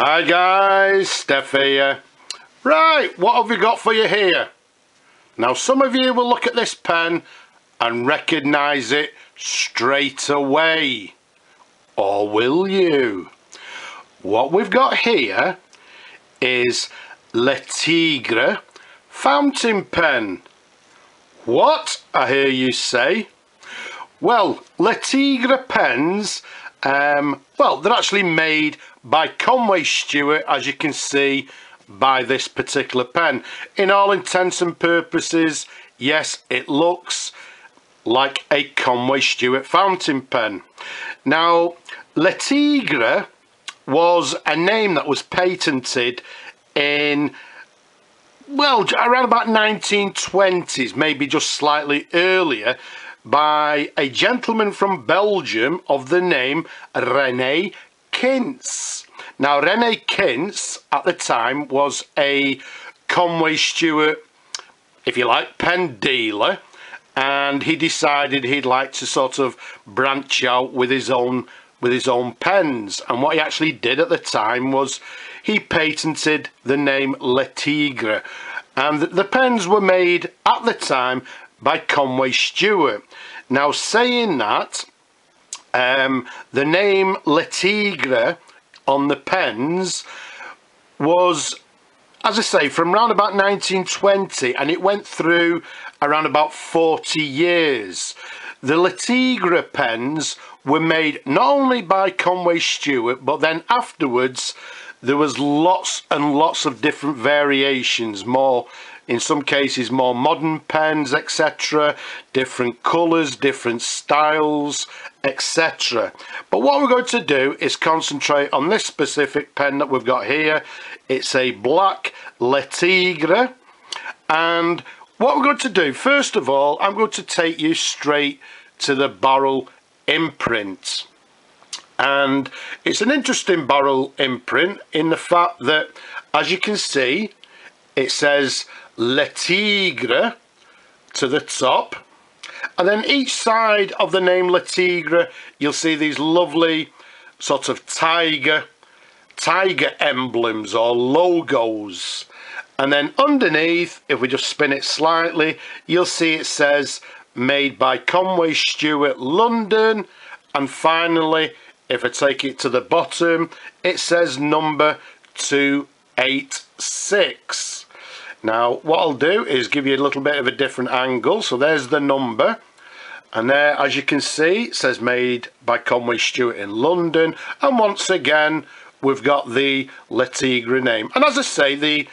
Hi guys, Steph here. Right, what have we got for you here? Now some of you will look at this pen and recognise it straight away. Or will you? What we've got here is Tigre Fountain Pen. What? I hear you say. Well, Tigre pens, well, they're actually made by Conway Stewart, as you can see by this particular pen. In all intents and purposes, yes, it looks like a Conway Stewart fountain pen. Now, Tigre was a name that was patented in, well, around about 1920s, maybe just slightly earlier, by a gentleman from Belgium of the name René Kintz. Now, René Kintz at the time was a Conway Stewart, if you like, pen dealer, and he decided he'd like to sort of branch out with his own pens. And what he actually did at the time was he patented the name Tigre, and the pens were made at the time by Conway Stewart. Now, saying that, the name Tigre on the pens was, as I say, from around about 1920, and it went through around about 40 years. The Tigre pens were made not only by Conway Stewart, but then afterwards there was lots and lots of different variations, more, in some cases, more modern pens, etc., different colours, different styles, etc. But what we're going to do is concentrate on this specific pen that we've got here. It's a black Tigre, and what we're going to do, first of all, I'm going to take you straight to the barrel imprint. And it's an interesting barrel imprint in the fact that, as you can see, it says Tigre to the top, and then each side of the name Tigre you'll see these lovely sort of tiger emblems or logos, and then underneath, if we just spin it slightly, you'll see it says made by Conway Stewart London, and finally, if I take it to the bottom, it says number 286. Now, what I'll do is give you a little bit of a different angle. So there's the number, and there, as you can see, it says made by Conway Stewart in London, and once again we've got the Tigre name. And as I say,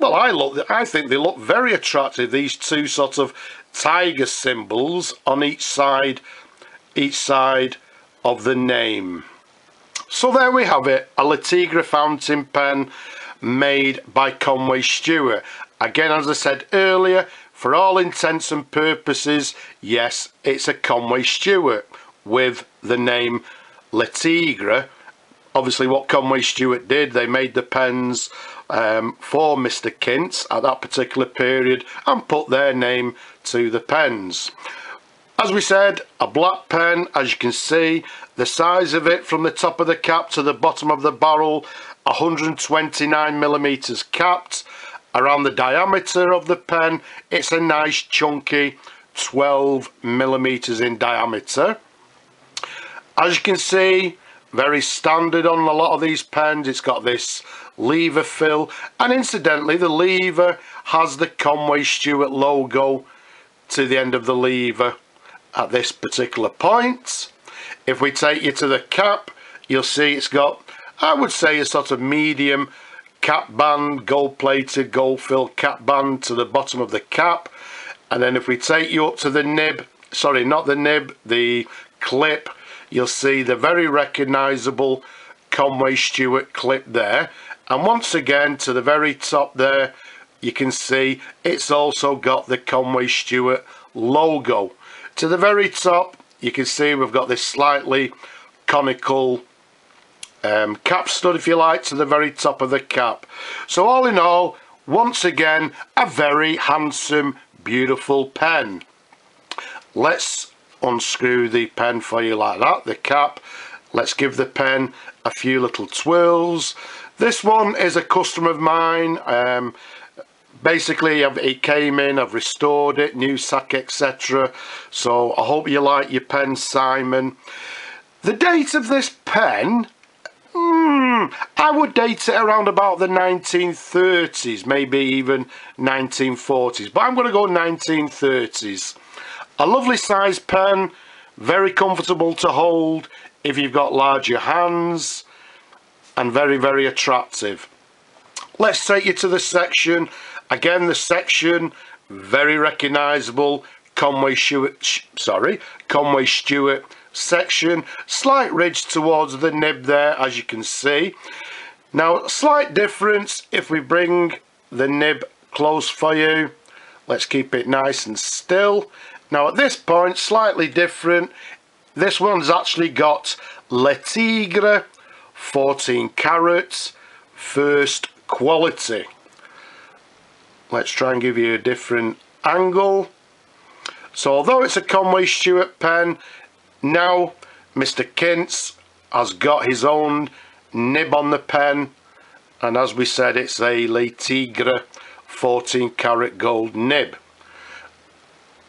I think they look very attractive, these two sort of tiger symbols on each side of the name. So there we have it, a Tigre fountain pen made by Conway Stewart. Again, as I said earlier, for all intents and purposes, yes, it's a Conway Stewart with the name Tigre. Obviously, what Conway Stewart did, they made the pens for Mr. Kintz at that particular period and put their name to the pens. As we said, a black pen, as you can see, the size of it from the top of the cap to the bottom of the barrel, 129mm capped. Around the diameter of the pen, it's a nice chunky 12mm in diameter. As you can see, very standard on a lot of these pens, it's got this lever fill, and incidentally the lever has the Conway Stewart logo to the end of the lever at this particular point. If we take you to the cap, you'll see it's got, I would say, a sort of medium cap band, gold plated, gold filled cap band to the bottom of the cap. And then if we take you up to the nib, sorry, not the nib, the clip, you'll see the very recognisable Conway Stewart clip there. And once again, to the very top there, you can see it's also got the Conway Stewart logo. To the very top, you can see we've got this slightly conical cap stud, if you like, to the very top of the cap. So all in all, once again, a very handsome, beautiful pen. Let's unscrew the pen for you like that, the cap. Let's give the pen a few little twirls. This one is a customer of mine. Basically it came in, I've restored it, new sack, etc. So I hope you like your pen, Simon. The date of this pen, I would date it around about the 1930s, maybe even 1940s, but I'm going to go 1930s. A lovely size pen, very comfortable to hold if you've got larger hands, and very, very attractive. Let's take you to the section. Again, the section, very recognisable, Conway Stewart section. Slight ridge towards the nib there, as you can see. Now, slight difference if we bring the nib close for you. Let's keep it nice and still. Now, at this point, slightly different. This one's actually got Le Tigre 14 carats, first quality. Let's try and give you a different angle. So although it's a Conway Stewart pen, now Mr. Kintz has got his own nib on the pen, and as we said, it's a Le Tigre 14 karat gold nib.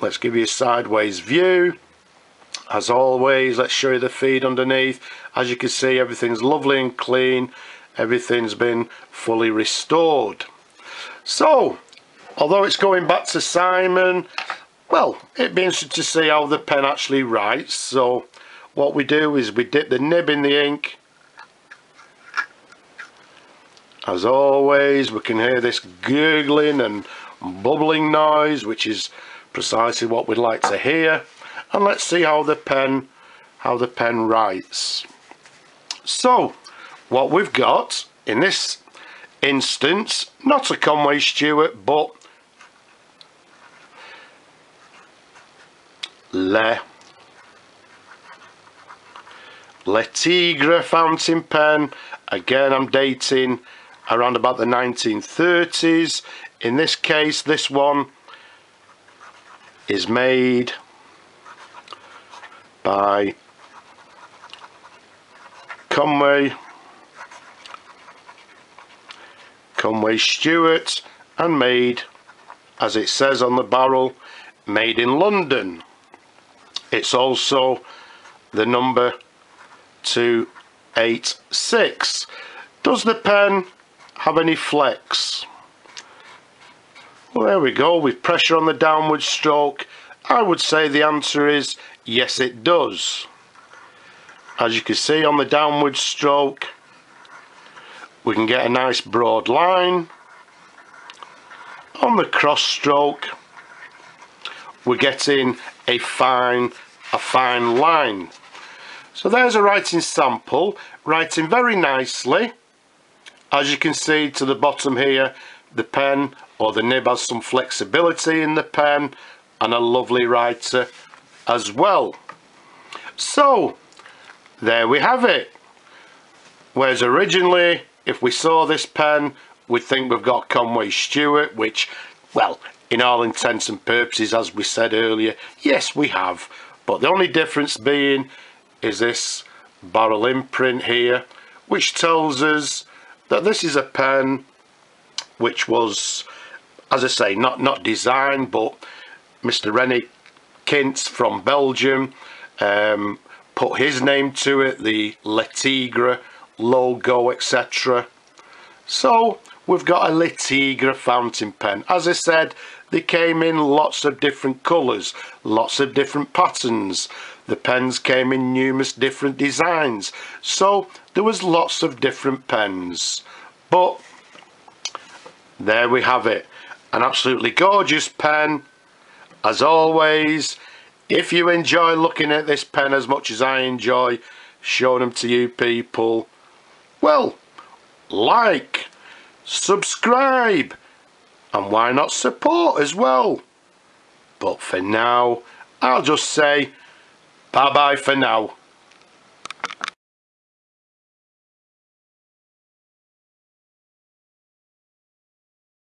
Let's give you a sideways view. As always, let's show you the feed underneath. As you can see, everything's lovely and clean. Everything's been fully restored. So, although it's going back to Simon, well, it'd be interesting to see how the pen actually writes. So, what we do is we dip the nib in the ink. As always, we can hear this gurgling and bubbling noise, which is precisely what we'd like to hear. And let's see how the pen writes. So, what we've got in this instance, not a Conway Stewart, but Le Tigre Fountain Pen. Again, I'm dating around about the 1930s. In this case, this one is made by Conway Stewart, and made, as it says on the barrel, made in London. It's also the number 286. Does the pen have any flex? Well, there we go. With pressure on the downward stroke, I would say the answer is yes, it does. As you can see on the downward stroke, we can get a nice broad line. On the cross stroke, we're getting a fine line. So there's a writing sample, writing very nicely. As you can see to the bottom here, the pen or the nib has some flexibility in the pen, and a lovely writer as well. So there we have it. Whereas originally, if we saw this pen, we'd think we've got Conway Stewart, which, well, in all intents and purposes, as we said earlier, yes, we have. But the only difference being is this barrel imprint here, which tells us that this is a pen which was, as I say, not designed, but Mr. René Kintz from Belgium put his name to it, the Le Tigre logo, etc. So we've got a Le Tigre fountain pen. As I said, they came in lots of different colours, lots of different patterns. The pens came in numerous different designs, so there was lots of different pens. But there we have it, an absolutely gorgeous pen. As always, if you enjoy looking at this pen as much as I enjoy showing them to you people, well, like, subscribe, and why not support as well. But for now, I'll just say bye bye for now.